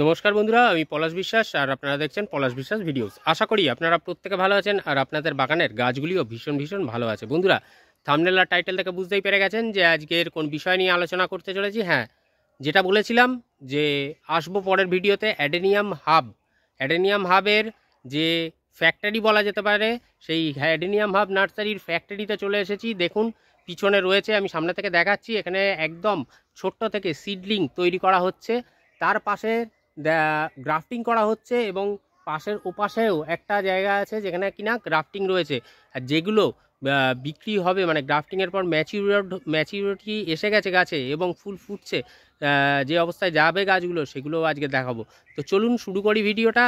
নমস্কার বন্ধুরা, আমি পলাশ বিশ্বাস আর আপনারা দেখছেন পলাশ বিশ্বাস ভিডিওস। আশা করি আপনারা প্রত্যেকে ভালো আছেন আর আপনাদের বাগানের গাছগুলিও ভীষণ ভালো আছে। বন্ধুরা, থাম্বনেল আর টাইটেল থেকে বুঝতেই পেরে গেছেন যে আজকের কোন বিষয় নিয়ে আলোচনা করতে চলেছি। হ্যাঁ, যেটা বলেছিলাম যে আসবো পরের ভিডিওতে অ্যাডেনিয়াম হাবের যে ফ্যাক্টরি বলা যেতে পারে, সেই অ্যাডেনিয়াম হাব নার্সারির ফ্যাক্টরিতে চলে এসেছি। দেখুন পিছনে রয়েছে, আমি সামনে থেকে দেখাচ্ছি। এখানে একদম ছোট্ট থেকে সিডলিং তৈরি করা হচ্ছে, তার পাশে গ্রাফটিং করা হচ্ছে এবং পাশের ওপাশেও একটা জায়গা আছে যেখানে কিনা গ্রাফটিং রয়েছে। আর যেগুলো বিক্রি হবে, মানে গ্রাফটিংয়ের পর ম্যাচিউরিটি এসে গেছে গাছে এবং ফুল ফুটছে, যে অবস্থায় যাবে গাছগুলো, সেগুলো আজকে দেখাবো। তো চলুন শুরু করি ভিডিওটা।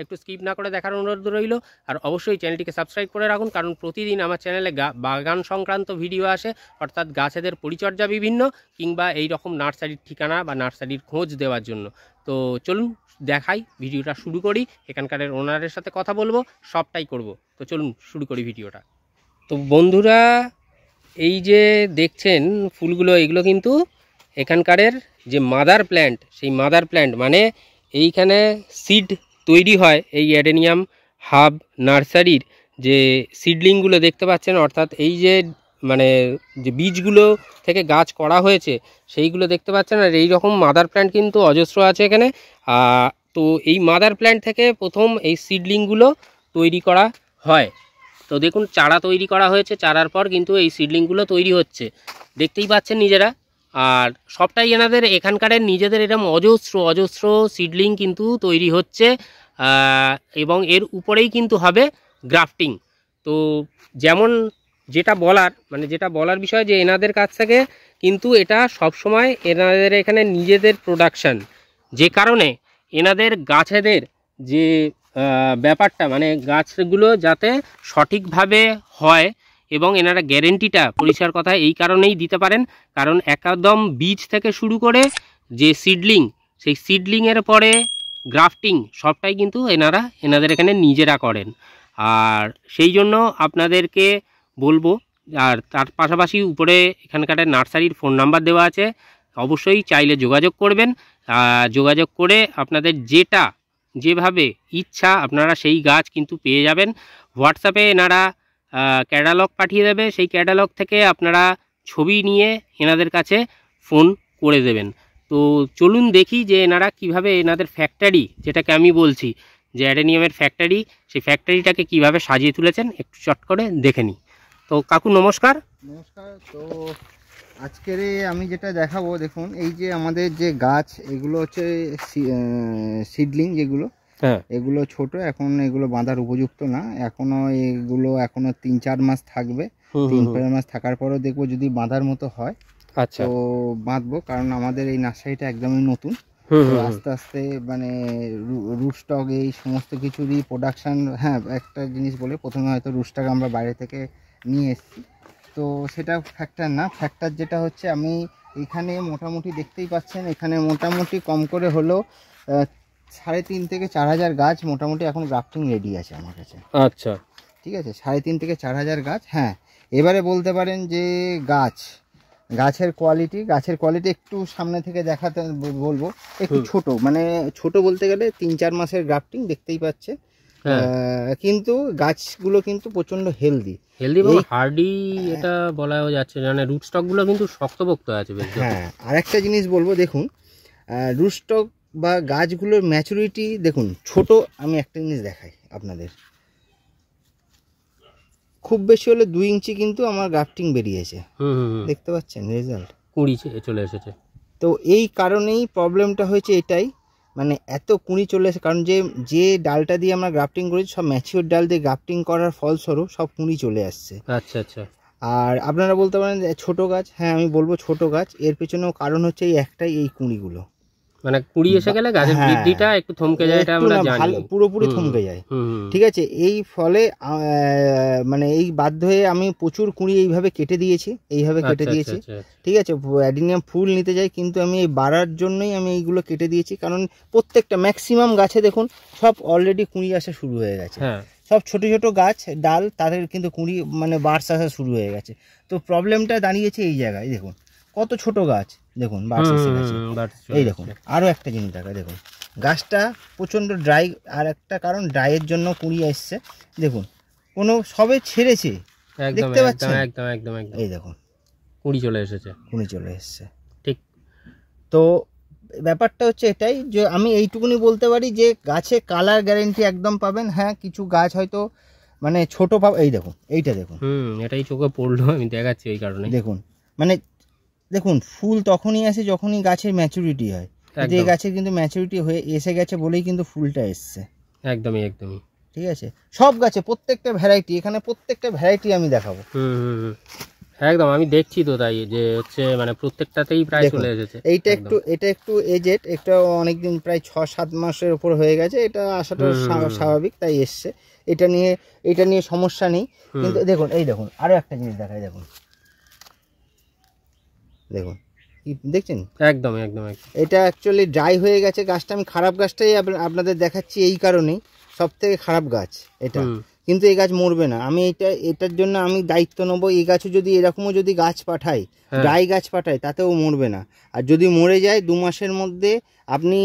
একটু স্কিপ না করে দেখার অনুরোধ রইল। আর অবশ্যই চ্যানেলটিকে সাবস্ক্রাইব করে রাখুন, কারণ প্রতিদিন আমার চ্যানেলে বাগান সংক্রান্ত ভিডিও আসে, অর্থাৎ গাছেদের পরিচর্যা বিভিন্ন, কিংবা এই রকম নার্সারির ঠিকানা বা নার্সারির খোঁজ দেওয়ার জন্য। তো চলুন দেখাই, ভিডিওটা শুরু করি। এখানকার ওনারের সাথে কথা বলবো, সবটাই করব। তো চলুন শুরু করি ভিডিওটা। তো বন্ধুরা, এই যে দেখছেন ফুলগুলো, এগুলো কিন্তু এখানকারের যে মাদার প্ল্যান্ট, সেই মাদার প্ল্যান্ট মানে এইখানে সিড তৈরি হয় এই অ্যাডেনিয়াম হাব নার্সারির যে সিডলিংগুলো দেখতে পাচ্ছেন, অর্থাৎ এই যে মানে যে বীজগুলো থেকে গাছ করা হয়েছে সেইগুলো দেখতে পাচ্ছেন। আর এই রকম মাদার প্ল্যান্ট কিন্তু অজস্র আছে এখানে। তো এই মাদার প্ল্যান্ট থেকে প্রথম এই সিডলিংগুলো তৈরি করা হয়। তো দেখুন চারা তৈরি করা হয়েছে, চারার পর কিন্তু এই সিডলিংগুলো তৈরি হচ্ছে, দেখতেই পাচ্ছেন নিজেরা। আর সবটাই এনাদের এখানকার নিজেদের এরকম অজস্র সিডলিং কিন্তু তৈরি হচ্ছে, এবং এর উপরেই কিন্তু হবে গ্রাফটিং। তো যেমন যেটা বলার বিষয় যে এনাদের কাছ থেকে কিন্তু এটা সবসময় এনাদের এখানে নিজেদের প্রোডাকশান, যে কারণে এনাদের গাছেদের যে ব্যাপারটা, মানে গাছগুলো যাতে সঠিকভাবে হয়, এবং এনারা গ্যারেন্টিটা পরিষ্কার কথা এই কারণেই দিতে পারেন, কারণ একদম বীজ থেকে শুরু করে যে সিডলিং, সেই সিডলিংয়ের পরে গ্রাফটিং সবটাই কিন্তু এনাদের এখানে নিজেরা করেন। আর সেই জন্য আপনাদেরকে বলবো, আর তার পাশাপাশি উপরে এখানকার নার্সারির ফোন নাম্বার দেওয়া আছে, অবশ্যই চাইলে যোগাযোগ করবেন। যোগাযোগ করে আপনাদের যেভাবে ইচ্ছা আপনারা সেই গাছ কিন্তু পেয়ে যাবেন। হোয়াটসঅ্যাপে এনারা ক্যাটালগ পাঠিয়ে দেবে, সেই ক্যাটালগ থেকে আপনারা ছবি নিয়ে এনাদের কাছে ফোন করে দেবেন। তো চলুন দেখি যে এনারা কিভাবে এনাদের ফ্যাক্টরি, যেটাকে আমি বলছি যে অ্যাডেনিয়ামের ফ্যাক্টরি, সেই ফ্যাক্টরিটাকে কিভাবে সাজিয়ে তুলেছেন একটু চট করে দেখে নিই। তো কাকু নমস্কার। নমস্কার। তো আজকের আমি যেটা দেখাবো, দেখুন এই যে আমাদের যে গাছ, এগুলো হচ্ছে সিডলিং যেগুলো, হ্যাঁ এগুলো ছোট, এখন এগুলো বাঁধার উপযুক্ত না। এগুলো এখনো 3-4 মাস থাকবে। 3-4 মাস থাকার পরও দেখবো যদি বাঁধার মতো হয়, আচ্ছা তো বাঁধবো, কারণ আমাদের এই নার্সারিটা একদমই নতুন। তো আস্তে আস্তে মানে রুটস্টক এই সমস্ত কিছুরই প্রোডাকশান। হ্যাঁ, একটা জিনিস বলে, প্রথমে হয়তো রুটস্টক আমরা বাইরে থেকে নিয়ে এসেছি, তো সেটা ফ্যাক্টর না। ফ্যাক্টর যেটা হচ্ছে, আমি এখানে মোটামুটি দেখতেই পাচ্ছেন, এখানে মোটামুটি কম করে হলেও 3.5 থেকে 4 হাজার গাছ মোটামুটি এখন গ্রাফটিং রেডি আছে আমার কাছে। আচ্ছা, ঠিক আছে, 3.5 থেকে 4 হাজার গাছ। হ্যাঁ, এবারে বলতে পারেন যে গাছের কোয়ালিটি একটু সামনে থেকে দেখাতে বলবো। একটু ছোট, মানে ছোট বলতে গেলে 3-4 মাসের গ্রাফটিং দেখতেই পাচ্ছে, কিন্তু গাছগুলো কিন্তু প্রচন্ড হেলদি এবং হার্ডি, এটা বলা যাচ্ছে, মানে রুটস্টক গুলো কিন্তু শক্তপোক্ত আছে বেশ। হ্যাঁ, আর একটা জিনিস বলবো, দেখুন রুটস্টক বা গাছগুলোর ম্যাচুরিটি দেখুন ছোট। আমি একটা জিনিস দেখাই আপনাদের, খুব বেশি হলে 2 ইঞ্চি কিন্তু আমার গ্রাফটিং বেরিয়েছে, দেখতে পাচ্ছেন রেজাল্ট, কুঁড়ি চলে এসেছে। তো এই কারণেই প্রবলেমটা হয়েছে এটাই, মানে এত কুঁড়ি চলে এসে, কারণ যে ডালটা দিয়ে আমরা গ্রাফটিং করেছি সব ম্যাচিওর ডাল দিয়ে গ্রাফটিং করার ফলস্বরূপ সব কুঁড়ি চলে আসছে। আচ্ছা আচ্ছা। আর আপনারা বলতে পারেন ছোট গাছ, হ্যাঁ আমি বলবো ছোট গাছ, এর পেছনেও কারণ হচ্ছে এই একটাই, এই কুঁড়িগুলো, মানে কুঁড়ি এসে গেলে গাছের বৃদ্ধিটা একটু থমকে যায়, এটা আমরা জানি, পুরোপুরি থমকে যায়। ঠিক আছে, এই ফলে মানে এই বাধ্য হয়ে আমি প্রচুর কুঁড়ি এইভাবে কেটে দিয়েছি, ঠিক আছে। অ্যাডেনিয়াম ফুল নিতে যাই, কিন্তু আমি এই বাড়ার জন্যই আমি এইগুলো কেটে দিয়েছি, কারণ প্রত্যেকটা ম্যাক্সিমাম গাছে দেখুন সব অলরেডি কুঁড়ি আসা শুরু হয়ে গেছে। সব ছোট ছোট গাছ ডাল, তাদের কিন্তু কুঁড়ি মানে বার্স আসা শুরু হয়ে গেছে। তো প্রবলেমটা দাঁড়িয়েছে এই জায়গায়, দেখুন কত ছোট গাছ, দেখুন বার্ডস এসে গেছে। এই দেখুন আরও একটা জিনিস দেখা, দেখুন গাছটা প্রচণ্ড ড্রাই, আর একটা কারণ ড্রাইয়ের জন্য কুড়ি আসছে। দেখুন কোনো সবে ছেড়েছে, দেখতে পাচ্ছেন? একদম একদম একদম এই দেখুন কুড়ি চলে এসেছে, কুড়ি চলে এসছে। ঠিক। তো ব্যাপারটা হচ্ছে এটাই যে আমি এইটুকুনি বলতে পারি যে গাছে কালার গ্যারেন্টি একদম পাবেন। হ্যাঁ কিছু গাছ হয়তো মানে ছোট পাবে, এই দেখুন এইটা দেখুন, এটাই চোখে পড়লো, আমি দেখাচ্ছি এই কারণে। দেখুন মানে দেখুন ফুল তখনই আসে যখনই গাছের ম্যাচুরিটি হয়। যে গাছের কিন্তু ম্যাচুরিটি হয়ে এসে গেছে বলেই কিন্তু ফুলটা এসছে। একদমই একদমই ঠিক আছে, সব গাছে প্রত্যেকটা ভ্যারাইটি, এখানে প্রত্যেকটা ভ্যারাইটি আমি দেখাবো। একদম আমি দেখছি তো, তাই যে হচ্ছে মানে প্রত্যেকটাতেই প্রায় চলে এসেছে। এটা একটু এজেড, একটা অনেকদিন প্রায় 6-7 মাসের উপর হয়ে গেছে, এটা আসাটা স্বাভাবিক, তাই এসছে। এটা নিয়ে সমস্যা নেই। কিন্তু দেখুন এই দেখুন আরো একটা জিনিস দেখাই, দেখুন দেখুন কি দেখছেন? একদম একদম এটা অ্যাকচুয়ালি ড্রাই হয়ে গেছে গাছটা। আমি খারাপ গাছটাই আপনাদের দেখাচ্ছি এই কারণেই, সব থেকে খারাপ গাছ এটা, কিন্তু এই গাছ মরবে না। আমি এটার জন্য আমি দায়িত্ব নেবো। এই গাছও যদি এরকমও যদি গাছ পাঠাই, ড্রাই গাছ পাঠাই, তাতেও মরবে না। আর যদি মরে যায় 2 মাসের মধ্যে আপনি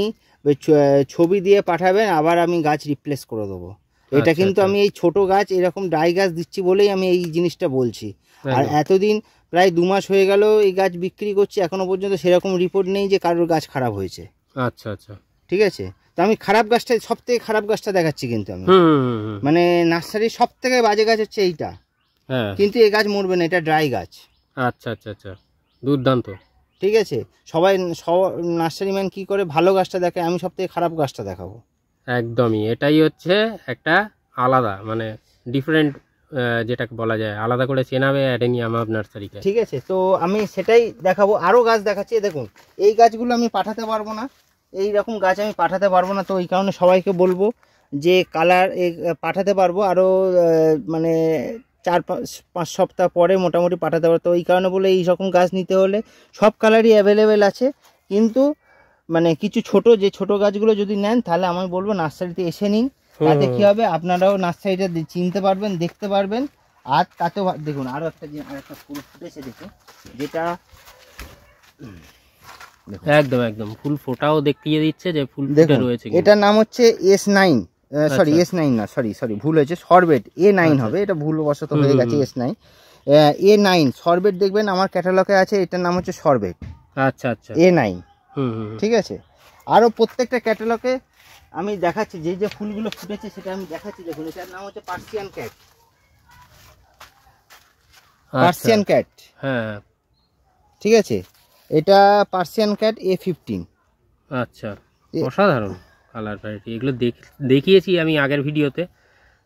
ছবি দিয়ে পাঠাবেন, আবার আমি গাছ রিপ্লেস করে দেবো। এটা কিন্তু আমি এই ছোট গাছ এরকম ড্রাই গাছ দিচ্ছি বলেই আমি এই জিনিসটা বলছি। আর এতদিন প্রায় 2 মাস হয়ে গেল এই গাছ বিক্রি করছি, এখনো পর্যন্ত সেরকম রিপোর্ট নেই যে কারোর গাছ খারাপ হয়েছে। আচ্ছা আচ্ছা, ঠিক আছে। তো আমি খারাপ গাছটা, সব থেকে খারাপ গাছটা দেখাচ্ছি কিন্তু আমি, মানে নার্সারির সব থেকে বাজে গাছ হচ্ছে এইটা, কিন্তু এই গাছ মরবে না, এটা ড্রাই গাছ। আচ্ছা আচ্ছা আচ্ছা, দুর্দান্ত। ঠিক আছে, সবাই নার্সারি ম্যান কি করে ভালো গাছটা দেখে, আমি সব থেকে খারাপ গাছটা দেখাবো। একদমই, এটাই হচ্ছে একটা আলাদা মানে ডিফারেন্ট, যেটাকে বলা যায় আলাদা করে চেনাবে অ্যাডেনিয়াম নার্সারিকে। ঠিক আছে, তো আমি সেটাই দেখাবো। আরও গাছ দেখাচ্ছি, দেখুন এই গাছগুলো আমি পাঠাতে পারবো না, এই রকম গাছ আমি পাঠাতে পারবো না। তো এই কারণে সবাইকে বলবো যে কালার পাঠাতে পারবো আরও মানে 4-5 সপ্তাহ পরে মোটামুটি পাঠাতে পারবো। তো এই কারণে বলে এই রকম গাছ নিতে হলে সব কালারই অ্যাভেলেবেল আছে, কিন্তু মানে কিছু যে ছোট গাছগুলো যদি নেন তাহলে আমি বলবো নার্সারিতে এসে নিন। তাতে কি হবে, আপনারাও নার্সারিটা চিনতে পারবেন, দেখতে পারবেন। আর তাতেও দেখুন আরও একটা ফুল ফুটেছে, দেখুন যেটা একদম একদম ফুল ফোটাও দেখিয়ে দিচ্ছে যে ফুল ফুটে রয়েছে। এটার নাম হচ্ছে S9, সরি S9 না, সরি ভুল হয়েছে, সরবেট A9 হবে, এটা ভুলবশত হয়ে গেছে S9। A9 সরবেট দেখবেন আমার ক্যাটালগে আছে, এটার নাম হচ্ছে সরবেট। আচ্ছা আচ্ছা, A9। ঠিক আছে, আরও প্রত্যেকটা ক্যাটালগে আমি দেখাচ্ছি যে ফুলগুলো ফুটেছে সেটা আমি দেখাচ্ছি। দেখুন এটার নাম হচ্ছে পার্সিয়ান ক্যাট। পার্সিয়ান ক্যাট, হ্যাঁ ঠিক আছে, এটা পার্সিয়ান ক্যাট A15। আচ্ছা, অসাধারণ কালার ভ্যারাইটি, এগুলো দেখিয়েছি আমি আগের ভিডিওতে।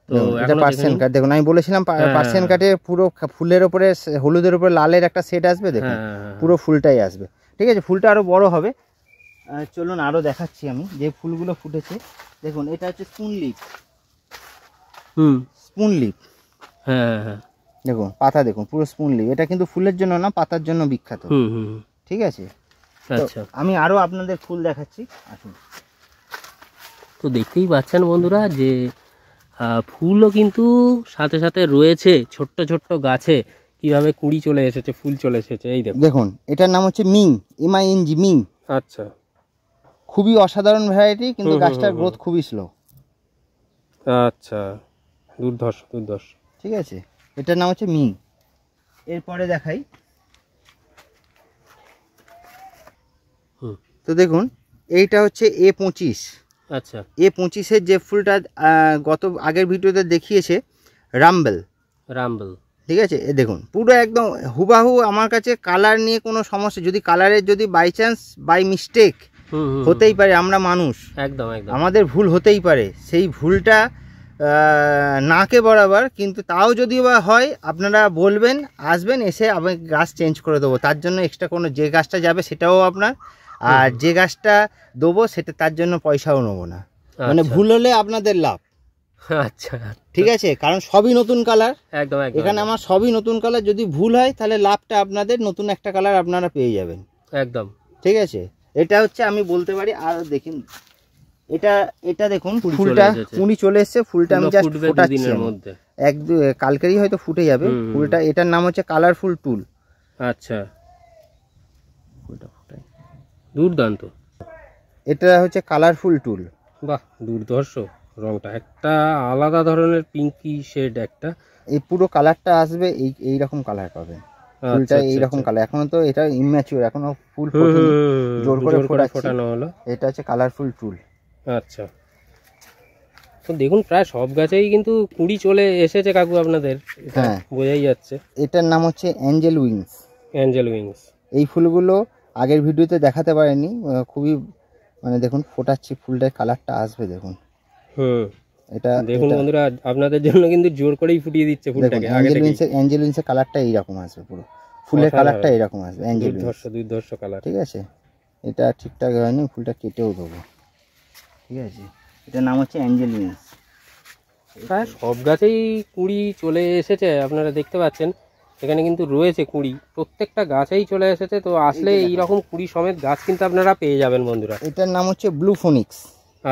তো এটা পার্সিয়ান ক্যাট, দেখুন আমি বলেছিলাম পার্সিয়ান ক্যাটের পুরো ফুলের উপরে হলুদের উপরে লালের একটা সেট আসবে, দেখুন পুরো ফুলটাই আসবে। ঠিক আছে, ফুলটা আরো বড় হবে। চলুন আরো দেখাচ্ছি আমি যে ফুলগুলো ফুটেছে। দেখুন এটা হচ্ছে স্পুন লিফ। স্পুন লিফ, হ্যাঁ হ্যাঁ, দেখুন পাতা দেখুন পুরো স্পুন লিফ। এটা কিন্তু ফুলের জন্য না, পাতার জন্য বিখ্যাত। ঠিক আছে, আচ্ছা আমি আরো আপনাদের ফুল দেখাচ্ছি, আসুন। তো দেখতেই পাচ্ছেন বন্ধুরা যে ফুলও কিন্তু সাথে সাথে রয়েছে, ছোট্ট ছোট্ট গাছে কিভাবে কুড়ি চলে এসেছে, ফুল চলে এসেছে। এই দেখুন এটার নাম হচ্ছে মিং, MING, মিং। আচ্ছা, খুবই অসাধারণ ভ্যারাইটি, কিন্তু গাছটার গ্রোথ খুবই স্লো। আচ্ছা, দুর্ধর্ষ দুর্ধর্ষ। ঠিক আছে, এটার নাম হচ্ছে মিং। এরপরে দেখাই, তো দেখুন এইটা হচ্ছে A25। আচ্ছা, A25-এর যে ফুলটা আগের ভিডিওতে দেখিয়েছে, রাম্বেল। ঠিক আছে, দেখুন পুরো একদম হুবাহু। আমার কাছে কালার নিয়ে কোনো সমস্যা, যদি কালারের যদি বাই চান্স বাই মিস্টেক হতেই পারে, আমরা মানুষ, একদম একদম আমাদের ভুল হতেই পারে, সেই ভুলটা নাকে বরাবর, কিন্তু তাও যদি বা হয় আপনারা বলবেন, আসবেন, এসে আমি গাছ চেঞ্জ করে দেবো। তার জন্য এক্সট্রা কোনো, যে গাছটা যাবে সেটাও আপনার, আর যে গাছটা দেবো সেটা তার জন্য পয়সাও নেবো না। মানে ভুল হলে আপনাদের লাভ। আচ্ছা, ঠিক আছে, কারণ সবই নতুন কালার, একদম এখানে আমার সবই নতুন কালার। যদি ভুল হয় তাহলে লাভটা আপনাদের, নতুন একটা কালার আপনারা পেয়ে যাবেন। একদম ঠিক আছে, এটা হচ্ছে আমি বলতে পারি। আর দেখুন এটা দেখুন ফুলটা কুড়ি চলে এসছে, ফুলটা আমি জাস্ট ফোটাচ্ছি, কালকেরই হয়তো ফুটে যাবে ফুলটা। এটার নাম হচ্ছে কালারফুল টুল। আচ্ছা, ফুলটা ফুটাই, দুর্দান্ত। এটা হচ্ছে কালারফুল টুল। বাহ, দুর্ধর্ষ রংটা, একটা আলাদা ধরনের পিঙ্কি শেড একটা। এই পুরো কালারটা আসবে, এই রকম কালার পাবেন, ফুলটা এইরকম কালার। এখনো তো এটা ইম্যাচিওর, এখনো ফুল ফোটেনি, জোর করে ফোটানো হলো। এটা হচ্ছে কালারফুল টুল। আচ্ছা, তো দেখুন প্রায় সব গাছেই কিন্তু কুড়ি চলে এসেছে কাকু আপনাদের, হ্যাঁ বোঝাই যাচ্ছে। এটার নাম হচ্ছে অ্যাঞ্জেল উইংস। Angel wings. এই ফুলগুলো আগের ভিডিওতে দেখাতে পারেনি, খুবই মানে দেখুন ফোটাচ্ছি, ফুলটার কালারটা আসবে দেখুন। এটা দেখুন বন্ধুরা, আপনাদের জন্য কিন্তু জোর করেই ফুটিয়ে দিচ্ছে ফুলটাকে। অ্যাঞ্জেল উইংসের কালারটা এইরকম আসবে, পুরো ফুলের কালারটা এইরকম আসবে, অ্যাঞ্জেল উইংস। দুর্ধর্ষ কালার। ঠিক আছে, এটা ঠিকঠাক হয়নি, ফুলটা কেটেও দেবো। ঠিক আছে, এটার নাম হচ্ছে অ্যাঞ্জেল উইংস। প্রায় সব গাছেই কুড়ি চলে এসেছে, আপনারা দেখতে পাচ্ছেন এখানে কিন্তু রয়েছে কুড়ি, প্রত্যেকটা গাছেই চলে এসেছে। তো আসলে এইরকম কুড়ি সমেত গাছ কিন্তু আপনারা পেয়ে যাবেন বন্ধুরা। এটার নাম হচ্ছে ব্লু ফোনিক্স।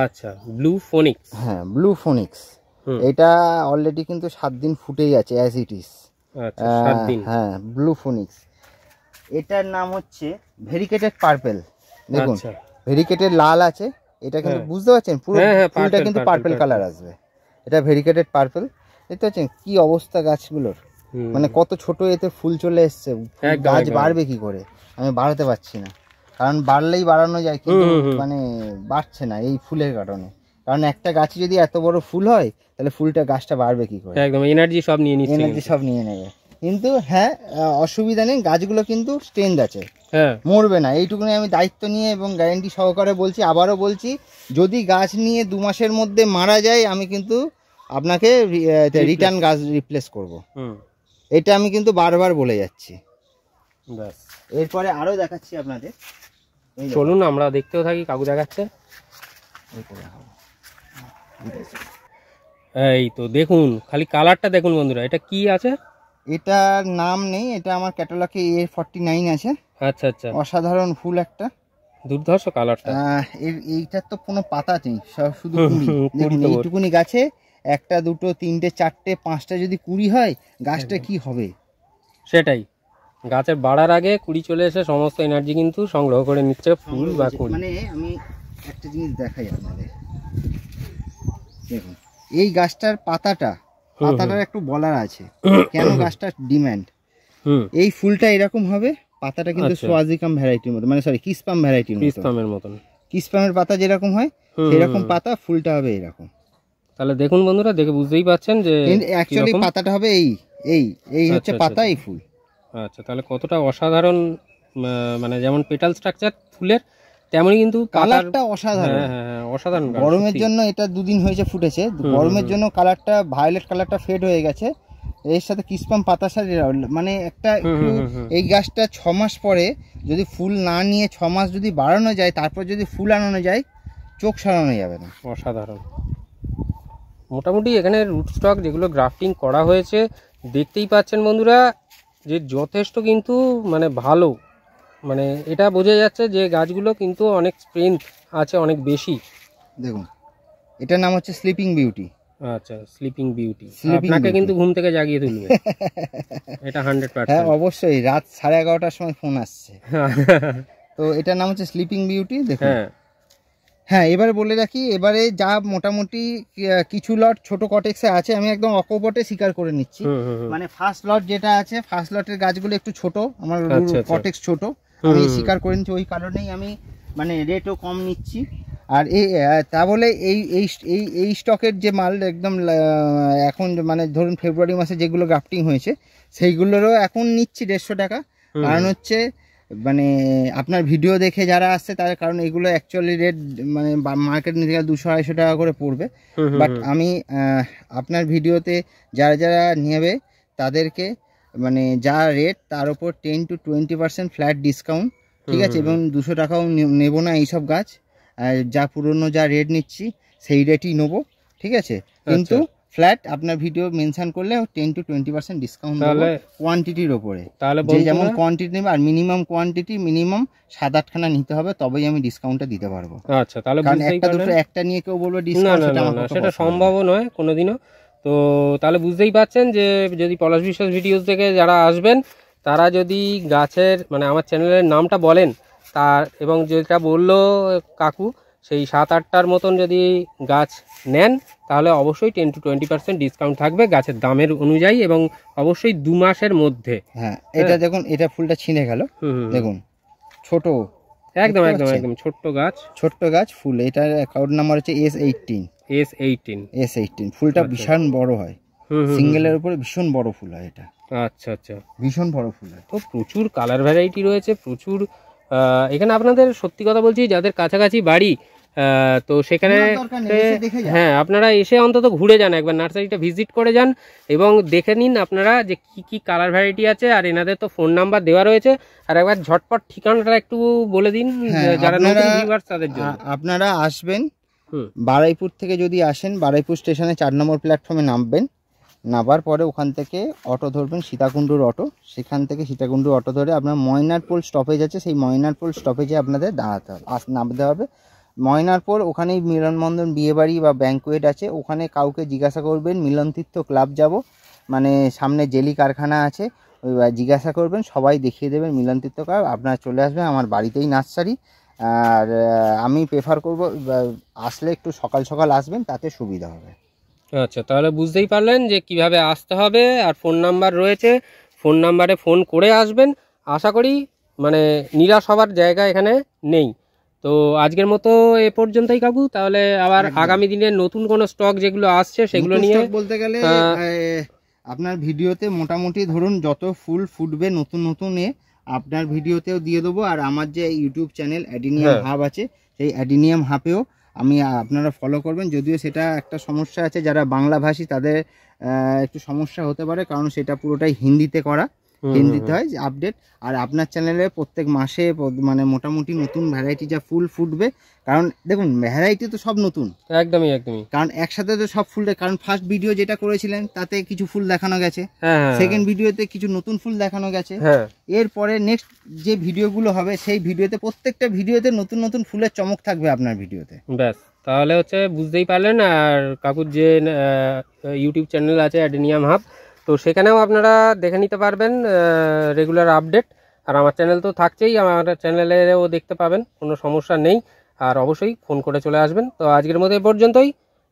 আচ্ছা, ব্লু ফোনিক্স। হ্যাঁ, ব্লু ফোনিক্স। এটা অলরেডি কিন্তু 7 দিন ফুটেই আছে অ্যাজ ইট ইজ। আচ্ছা, 7 দিন। হ্যাঁ, ব্লু ফোনিক্স। এটার নাম হচ্ছে ভেরিকেটেড পার্পল। দেখুন ভেরিকেটেড লাল আছে, এটা কিন্তু বুঝতে পারছেন পুরো ফুলটা কিন্তু পার্পল কালার আসবে। এটা ভেরিকেটেড পার্পল। দেখতে পাচ্ছেন কি অবস্থা গাছগুলোর, মানে কত ছোট এতে ফুল চলে এসছে। গাছ বাড়বে কি করে, আমি বাড়াতে পারছি না, কারণ বাড়লেই বাড়ানো যায়, কিন্তু মানে বাড়ছে না এই ফুলের কারণে। কারণ একটা গাছে যদি এত বড় ফুল হয়, তাহলে ফুলটা গাছটা বাড়বে কি করে, একদম এনার্জি সব নিয়ে নিচ্ছে, এনার্জি সব নিয়ে নেবে। কিন্তু হ্যাঁ, অসুবিধা নেই, গাছগুলো কিন্তু স্ট্রেংথ আছে, মরবে না, এইটুকুনি আমি দায়িত্ব নিয়ে এবং গ্যারান্টি সহকারে বলছি। আবারও বলছি, যদি গাছ নিয়ে 2 মাসের মধ্যে মারা যায়, আমি কিন্তু আপনাকে রিটার্ন গাছ রিপ্লেস করব। এটা আমি কিন্তু বারবার বলে যাচ্ছি। এরপরে আরো দেখাচ্ছি আপনাদের, চলুন আমরা দেখতেও থাকি, কাকু দেখাচ্ছে। এই তো দেখুন, খালি কালারটা দেখুন বন্ধুরা, এটা কি আছে? এটার নাম নেই, এটা আমার ক্যাটালগে A49 আছে। আচ্ছা আচ্ছা, অসাধারণ ফুল একটা, দুর্ধর্ষ কালারটা। এইটার তো কোনো পাতা নেই, সব শুধু কুড়ি। এইটুকুনি গাছে 1, 2, 3, 4, 5টা যদি কুড়ি হয়, গাছটা কি হবে। সেটাই, গাছের বাড়ার আগে কুড়ি চলে এসে সমস্ত এনার্জি কিন্তু সংগ্রহ করে নিচ্ছে ফুল বা কুড়ি। মানে আমি একটা জিনিস দেখাই আপনাদের, দেখুন এই গাছটার পাতাটার একটু বলার আছে, কেন গাছটার ডিমান্ড। এই ফুলটা এরকম হবে, পাতাটা কিন্তু সোয়াজিকাম ভ্যারাইটির মতো, মানে সরি কিসপাম ভ্যারাইটির মতো, কিসপামের পাতা যেরকম হয় সেরকম পাতা, ফুলটা হবে এরকম। তাহলে দেখুন বন্ধুরা, দেখে বুঝতেই পাচ্ছেন যে অ্যাকচুয়ালি পাতাটা হবে এই হচ্ছে পাতা, এই ফুল। আচ্ছা, তাহলে কতটা অসাধারণ, মানে যেমন পেটাল স্ট্রাকচার ফুলের, তেমনই কিন্তু কালারটা অসাধারণ। অসাধারণ। গরমের জন্য এটা 2 দিন হয়েছে ফুটেছে, গরমের জন্য কালারটা ভায়োলেট কালারটা ফেড হয়ে গেছে, এর সাথে কিসপাম পাতার সাথে মানে একটা এই গাছটা 6 মাস পরে যদি ফুল না নিয়ে 6 মাস যদি বাড়ানো যায়, তারপর যদি ফুল আনানো যায়, চোখ সরানো যাবে না। অসাধারণ। মোটামুটি এখানে রুট স্টক যেগুলো গ্রাফটিং করা হয়েছে, দেখতেই পাচ্ছেন বন্ধুরা যে যথেষ্ট কিন্তু মানে ভালো, মানে এটা বোঝা যাচ্ছে যে গাছগুলো কিন্তু অনেক স্ট্রেংথ আছে, অনেক বেশি। দেখুন এটার নাম হচ্ছে স্লিপিং বিউটি। আচ্ছা, স্লিপিং বিউটি, আপনাকে কিন্তু ঘুম থেকে জাগিয়ে তুলবে এটা 100%। হ্যাঁ অবশ্যই, রাত 11:30টার সময় ফোন আসছে তো এটার নাম হচ্ছে স্লিপিং বিউটি। দেখুন হ্যাঁ, এবারে বলে রাখি, এবারে যা মোটামুটি কিছু লট ছোট কটেক্সে আছে, আমি একদম অকপটে স্বীকার করে নিচ্ছি। মানে ফার্স্ট লট যেটা আছে, ফার্স্ট লটের গাছগুলো একটু ছোট, আমার কটেক্স ছোট, আমি স্বীকার করে নিচ্ছি। ওই কারণেই আমি মানে রেটও কম নিচ্ছি। আর তা বলে এই স্টকের যে মাল একদম এখন মানে ধরুন ফেব্রুয়ারি মাসে যেগুলো গ্রাফটিং হয়েছে, সেইগুলোরও এখন নিচ্ছি 150 টাকা। কারণ হচ্ছে মানে আপনার ভিডিও দেখে যারা আসছে তাদের, কারণ এগুলো অ্যাকচুয়ালি রেট মানে মার্কেট নিতে গেলে 200-250 টাকা করে পড়বে, বাট আমি আপনার ভিডিওতে যারা যারা নেবে তাদেরকে মানে যা রেট তার উপর 10 to 20% ফ্ল্যাট ডিসকাউন্ট, ঠিক আছে, এবং 200 টাকাও নেব না এইসব গাছ, যা পুরনো যা রেট নিচ্ছি সেই রেটই নেবো, ঠিক আছে। কিন্তু ফ্ল্যাট আপনার ভিডিও মেনশন করলে 10 to 20% ডিসকাউন্ট দেবো কোয়ান্টিটির ওপরে, তাহলে যে যেমন কোয়ান্টিটি নেবে, আর মিনিমাম কোয়ান্টিটি মিনিমাম 7-8 খানা নিতে হবে, তবেই আমি ডিসকাউন্টটা দিতে পারবো। আচ্ছা, তাহলে একটা নিয়ে কেউ বলবে ডিসকাউন্ট, সেটা সম্ভব নয় কোনোদিনও। তো তাহলে বুঝতেই পাচ্ছেন যে যদি পলাশ বিশ্বাস ভিডিওস থেকে যারা আসবেন, তারা যদি গাছের মানে আমার চ্যানেলের নামটা বলেন, তার এবং যেটা বললো কাকু সেই 7-8টার মতন যদি গাছ নেন তাহলে অবশ্যই 10 to 20% ডিসকাউন্ট থাকবে গাছের দামের অনুযায়ী, এবং অবশ্যই 2 মাসের মধ্যে। হ্যাঁ, এটা দেখুন, এটা ফুলটা ছিঁড়ে গেল, দেখুন ছোট, একদম একদম একদম ছোট্ট গাছ ফুল। এটার অ্যাকাউন্ট নাম্বার হচ্ছে S18। ফুলটা ভীষণ বড় হয়, সিঙ্গেলের উপরে ভীষণ বড় ফুল হয় এটা। আচ্ছা আচ্ছা, ভীষণ বড় ফুল হয়। তো প্রচুর কালার ভ্যারাইটি রয়েছে, প্রচুর। এখানে আপনাদের সত্যি কথা বলছি, যাদের কাছাকাছি বাড়ি তো সেখানে হ্যাঁ আপনারা এসে অন্তত ঘুরে যান, একবার নার্সারিটা ভিজিট করে যান এবং দেখে নিন আপনারা যে কি কি কালার ভ্যারাইটি আছে। আর এনাদের তো ফোন নাম্বার দেওয়া রয়েছে, আর একবার ঝটপট ঠিকানাটা একটু বলে দিন যারা নতুন ভিউয়ার্স তাদের জন্য। আপনারা আসবেন বারুইপুর থেকে, যদি আসেন বারুইপুর স্টেশনে 4 নম্বর প্ল্যাটফর্মে নামবেন, নামার পরে ওখান থেকে অটো ধরবেন, সীতাকুণ্ডুর অটো। সেখান থেকে সীতাকুণ্ডুর অটো ধরে আপনার ময়নারপোল স্টপেজ আছে, সেই ময়নারপোল স্টপেজে আপনাদের দাঁড়াতে হবে, নামতে হবে। ময়নারপোল ওখানেই মিলনবন্ধন বিয়েবাড়ি বা ব্যাঙ্কোয়েট আছে, ওখানে কাউকে জিজ্ঞাসা করবেন মিলনতীর্থ ক্লাব যাব, মানে সামনে জেলি কারখানা আছে, ওই জিজ্ঞাসা করবেন, সবাই দেখিয়ে দেবেন মিলনতীর্থ ক্লাব। আপনারা চলে আসবেন আমার বাড়িতেই নার্সারি। আর আমি প্রেফার করব আসলে একটু সকাল সকাল আসবেন, তাতে সুবিধা হবে। আচ্ছা, তাহলে বুঝতেই পারলেন যে কিভাবে আসতে হবে। আর ফোন নাম্বার রয়েছে, ফোন নাম্বারে ফোন করে আসবেন। আশা করি মানে নিরাশ হবার জায়গা এখানে নেই। তো আজকের মতো এ পর্যন্তই কাকু, তাহলে আবার আগামী দিনে নতুন কোনো স্টক যেগুলো আসছে সেগুলো নিয়ে বলতে গেলে আপনার ভিডিওতে মোটামুটি ধরুন যত ফুল ফুটবে নতুন নতুন আপনার ভিডিওতেও দিয়ে দেবো। আর আমার যে ইউটিউব চ্যানেল অ্যাডিনিয়াম হাব আছে, সেই অ্যাডিনিয়াম হাবেও আমি আপনারা ফলো করবেন। যদিও সেটা একটা সমস্যা আছে, যারা বাংলাভাষী তাদের একটু সমস্যা হতে পারে, কারণ সেটা পুরোটাই হিন্দিতে করা, হিন্দিতে হয় আপডেট। আর আপনার চ্যানেলে প্রত্যেক মাসে মানে মোটামুটি নতুন ভ্যারাইটি যা ফুল ফুটবে, কারণ দেখুন ভ্যারাইটি তো সব নতুন, একদমই একদমই, কারণ একসাথে তো সব ফুল, কারণ ফার্স্ট ভিডিও যেটা করেছিলেন তাতে কিছু ফুল দেখানো গেছে, সেকেন্ড ভিডিওতে কিছু নতুন ফুল দেখানো গেছে, এরপরে নেক্সট যে ভিডিওগুলো হবে সেই ভিডিওতে প্রত্যেকটা ভিডিওতে নতুন নতুন ফুলের চমক থাকবে আপনার ভিডিওতে। ব্যাস, তাহলে হচ্ছে বুঝতেই পারলেন। আর কাকুর যে ইউটিউব চ্যানেল আছে অ্যাডিনিয়াম হাব, তো সেখানেও আপনারা দেখে নিতে পারবেন রেগুলার আপডেট। আর আমার চ্যানেল তো থাকছেই, আমার চ্যানেলেও দেখতে পাবেন, কোনো সমস্যা নেই। আর অবশ্যই ফোন করে চলে আসবেন। তো আজকের মতো এ পর্যন্তই,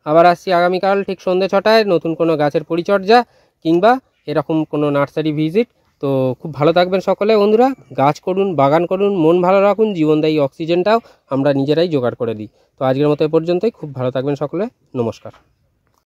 আবার আসছি আগামীকাল ঠিক সন্ধ্যে 6টায় নতুন কোনো গাছের পরিচর্যা কিংবা এরকম কোনো নার্সারি ভিজিট। তো খুব ভালো থাকবেন সকলে বন্ধুরা, গাছ করুন, বাগান করুন, মন ভালো রাখুন, জীবনদায়ী অক্সিজেনটাও আমরা নিজেরাই জোগাড় করে দিই। তো আজকের মতো এ পর্যন্তই, খুব ভালো থাকবেন সকলে, নমস্কার।